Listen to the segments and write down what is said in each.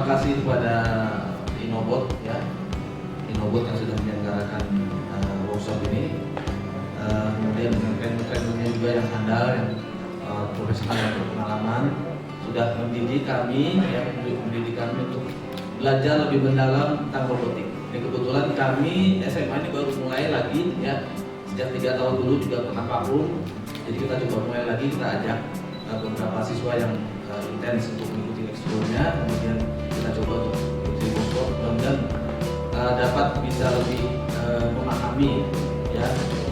terima kasih kepada Inobot ya, Inobot yang sudah menyelenggarakan workshop ini. Kemudian dengan trainer-trainernya juga yang handal, yang profesional dan berpengalaman, sudah mendidik kami untuk belajar lebih mendalam tentang robotik. Dan kebetulan kami SMA ini baru mulai lagi ya, sejak 3 tahun dulu juga pernah vakum. Jadi kita coba mulai lagi, kita ajak beberapa siswa yang intens untuk mengikuti ekskulnya, kemudian kita coba untuk mengikuti workshop, mudah-mudahan dapat bisa lebih memahami ya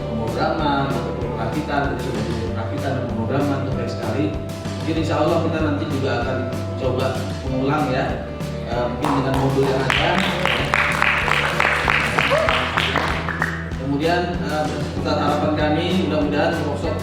pemrograman ataupun perakitan, jadi sudah perakitan dan pemrograman itu baik sekali. Jadi insya Allah kita nanti juga akan coba mengulang ya, mungkin dengan modul yang ada. Kemudian besar harapan kami, mudah-mudahan workshop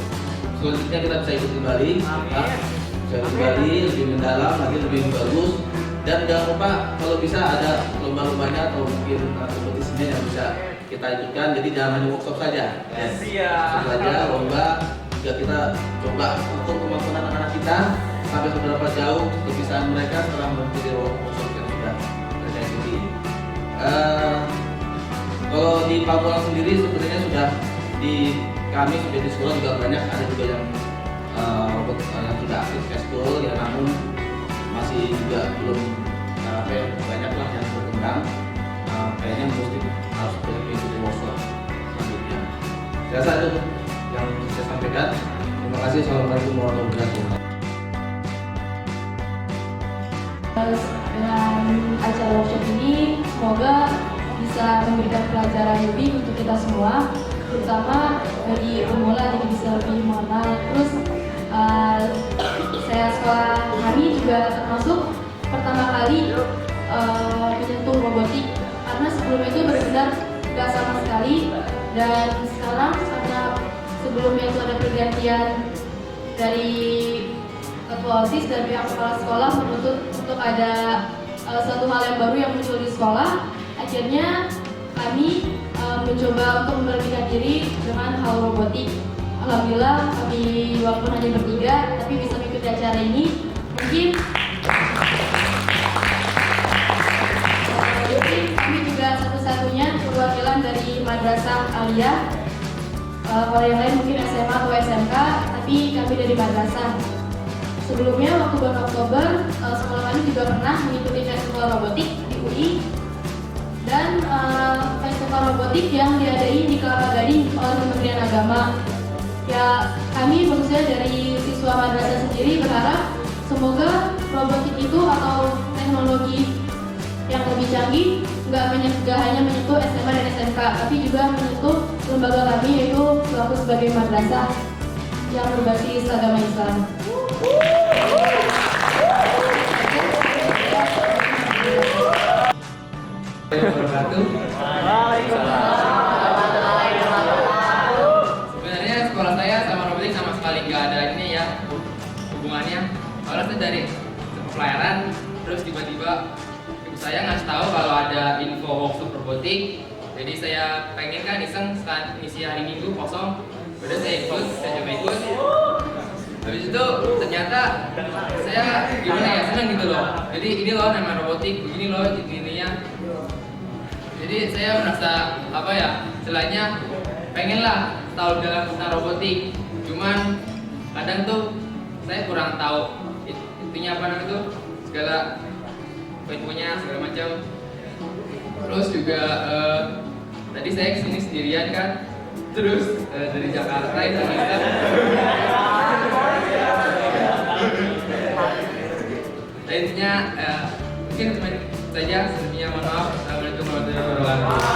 selanjutnya kita bisa ikut kembali, bisa kembali lebih mendalam lagi, lebih bagus. Dan jangan lupa kalau bisa ada lomba-lombanya atau mungkin kompetisinya yang bisa kita ikutkan. Jadi jangan hanya workshop saja. Itu saja lomba, juga kita coba ukur kemampuan anak-anak kita sampai seberapa jauh kebisaan mereka setelah mengikuti workshop yang sudah mereka ikuti. Kalau di Pamulang sendiri sebenarnya sudah kami sudah di sekolah juga banyak, ada juga yang yang sudah aktif eskul ya, namun masih juga belum banyak lah yang berkembang. Kayaknya harus mengikuti workshop selanjutnya. Saya rasa itu yang saya sampaikan. Terima kasih. Assalamualaikum warahmatullahi wabarakatuh. Dengan acara workshop ini semoga bisa memberikan pelajaran lebih untuk kita semua, terutama bagi pemula, jadi bisa lebih mengenal. Terus saya sekolah kami juga termasuk pertama kali menyentuh robotik, karena sebelumnya itu benar-benar nggak sama sekali. Dan sekarang karena sebelumnya itu ada pergantian dari ketua OSIS dan pihak kepala sekolah menuntut untuk ada suatu hal yang baru yang muncul di sekolah, akhirnya kami mencoba untuk memberanikan diri dengan hal robotik. Alhamdulillah kami walaupun hanya bertiga tapi bisa mengikuti acara ini. Mungkin kami juga satu-satunya perwakilan dari Madrasah Aliyah. Kalau yang lain mungkin SMA atau SMK, tapi kami dari madrasah. Sebelumnya waktu bulan Oktober, sekolah kami juga pernah mengikuti festival robotik di UI. Dan festival robotik yang diadai di Kelapa Gading oleh Kementerian Agama. Ya, kami maksudnya dari siswa madrasah sendiri berharap semoga robotik itu atau teknologi yang lebih canggih nggak hanya menyentuh SMA dan SMK, tapi juga menyentuh lembaga kami, yaitu selaku sebagai madrasah yang berbasis agama Islam. Sebenarnya sekolah saya sama robotik sama sekali nggak ada ini ya hubungannya. Awalnya saya dari pelayaran, terus tiba-tiba ibu saya ngasih tahu kalau ada info workshop robotik. Jadi saya pengen kan iseng ngisi hari Minggu kosong, udah saya coba ikut. Habis itu ternyata saya gimana ya, seneng gitu loh. Jadi ini loh nama robotik, begini loh ininya. Jadi saya merasa apa ya, istilahnya pengen lah tahu dalam tentang robotik. Cuman kadang tuh saya kurang tahu intinya apa namanya itu, segala infonya segala macam. Terus juga tadi saya kesini sendirian kan, terus dari Jakarta itu intinya mungkin cuma saja. Sebelumnya mohon maaf. Assalamualaikum warahmatullahi wabarakatuh.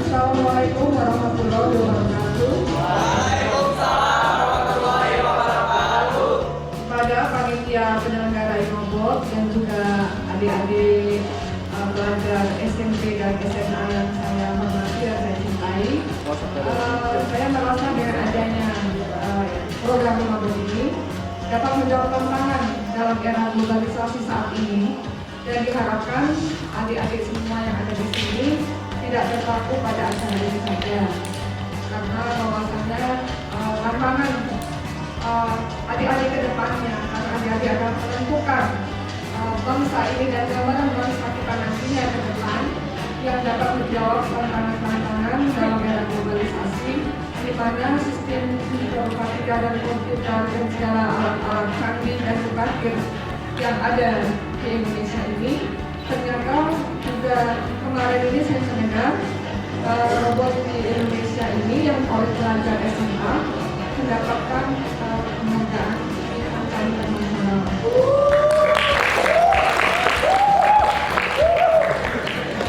Assalamualaikum warahmatullahi wabarakatuh. Waalaikumsalam warahmatullahi wabarakatuh. Kepada panitia penyelenggara Inobot dan juga adik-adik pelajar SMP dan SMA yang saya hormati dan saya cintai, saya merasa dengan adanya program Inobot ini dapat menjawab tantangan dalam era globalisasi saat ini, dan diharapkan adik-adik semua yang ada di sini tidak terpaku pada acara ini saja. karena bahwasannya tantangan adik-adik ke depannya, karena adik-adik akan menentukan bangsa ini dan gambaran bangsa kita nantinya ke depan yang dapat menjawab tantangan-tantangan dalam era globalisasi, di mana sistem informatika dan komputer dan segala alat-alat canggih dan mutakhir yang ada di Indonesia ini. Ternyata juga kemarin ini saya mendengar robot di Indonesia ini yang oleh pelajar SMA mendapatkan penghargaan di angka internasional.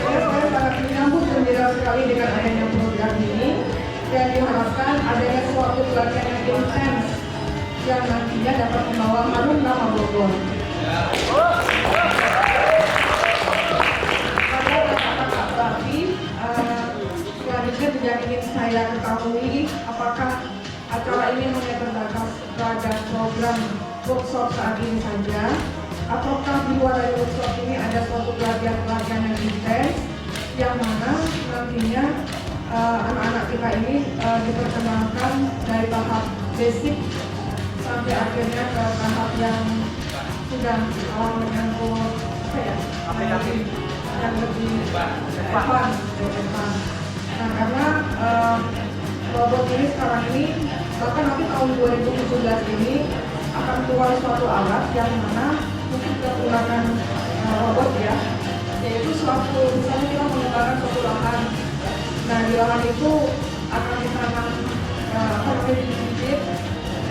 Saya sangat menyambut gembira sekali dengan adanya program ini dan diharapkan adanya suatu pelatihan yang intens yang nantinya dapat membawa harum nama Bogor. Selanjutnya juga ingin saya ketahui apakah acara ini hanya terbatas pada program workshop saat ini saja, ataukah di luar dari workshop ini ada suatu pelatihan-pelatihan yang intens yang mana nantinya anak-anak kita ini diperkenalkan dari tahap basic sampai akhirnya ke tahap yang sudah menyangkut aplikasi yang lebih advance. Nah, karena robot ini sekarang ini bahkan nanti tahun 2017 ini akan keluar suatu alat yang mana mungkin kita menggunakan robot ya, yaitu suatu misalnya kita menggunakan suatu lahan. Nah, di lahan itu akan ditanam bibit.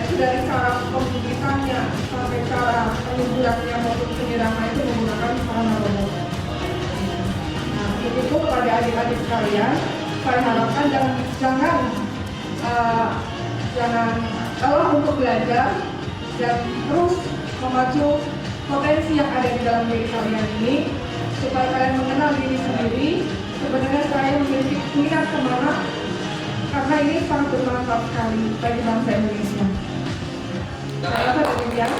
Itu dari cara pembibitannya sampai cara penyemburannya maupun penyiraman itu menggunakan sarana robot. Nah, begitu kepada adik-adik sekalian, saya harapkan jangan lelah untuk belajar dan terus memacu potensi yang ada di dalam diri kalian ini supaya kalian mengenal diri sendiri. Sebenarnya saya memiliki minat kemana karena ini sangat bermanfaat sekali bagi bangsa Indonesia. Saya rasa demikian.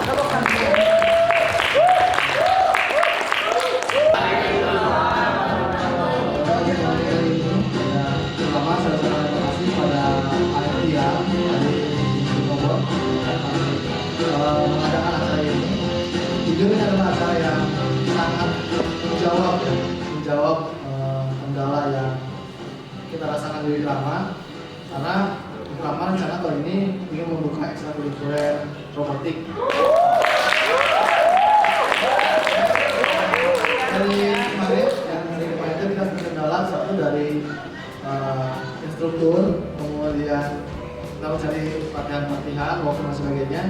Pertama saya terima kasih pada Alia dari Bogor mengadakan acara ini. Jujur ini adalah acara yang sangat menjawab kendala yang kita rasakan di Wikrama, karena Wikrama rencana kali ini ingin membuka ekstrakurikuler robotik. Dari kemarin itu kita terkendala satu dari instruktur, kemudian kita mencari pelatihan, workshop dan sebagainya,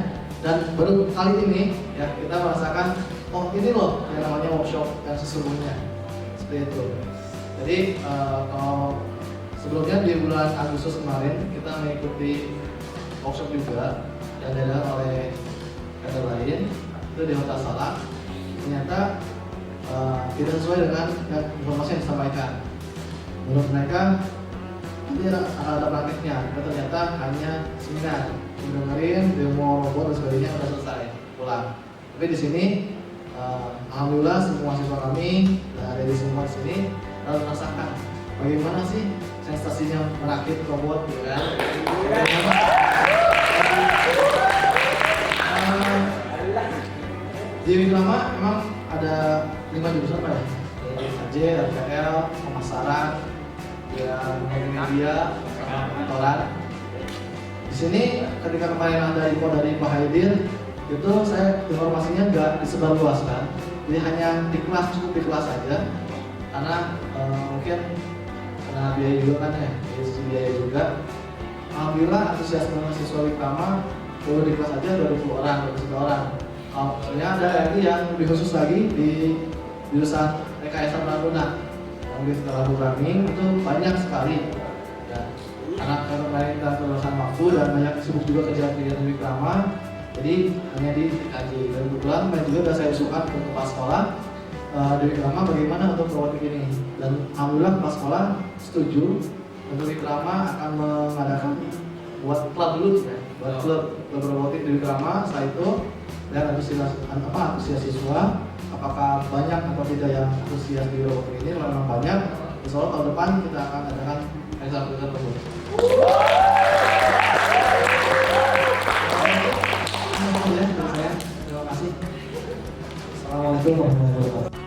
dan baru kali ini ya kita merasakan oh ini loh yang namanya workshop yang sesungguhnya seperti itu. Jadi kalau sebelumnya di bulan Agustus kemarin kita mengikuti workshop juga yang diadakan oleh kader lain itu di Hotel Salak. Ternyata tidak sesuai dengan informasi yang disampaikan. Menurut mereka nanti ada praktiknya, ternyata hanya seminar, dengerin demo robot dan sebagainya sudah selesai pulang. Tapi di sini alhamdulillah semua siswa kami dari semua di sini lalu merasakan bagaimana sih sensasinya merakit robot, gitu kan? Di Wikrama memang ada 5 jurusan Pak ya? AJ, RPL, pemasaran, media, sama kantoran. Di sini ketika kemarin ada info dari Pak Haidir, itu saya informasinya nggak disebarluaskan, jadi hanya di kelas, cukup di kelas saja, karena mungkin karena biaya juga kan ya, biaya juga. Alhamdulillah antusiasme siswa Wikrama baru di kelas aja 20 orang, 21 orang. Soalnya ada lagi yang lebih khusus lagi di jurusan Rekayasa Taruna, yang di programming itu banyak sekali. Ya, karena kemarin kita kelulusan waktu dan banyak sibuk juga kegiatan Wikrama, jadi hanya di TKJ. Dan kebetulan kemarin juga sudah saya usulkan ke kepala sekolah di Wikrama bagaimana untuk robotik ini. Dan alhamdulillah kepala sekolah setuju untuk Wikrama akan mengadakan buat klub dulu ya, buat klub robotik di Wikrama. Setelah itu dan antusias siswa, apakah banyak atau tidak yang antusias di robotik ini. Kalau memang banyak, insya Allah tahun depan kita akan adakan ekstrakurikuler robotik. kasih. Assalamualaikum warahmatullahi wabarakatuh.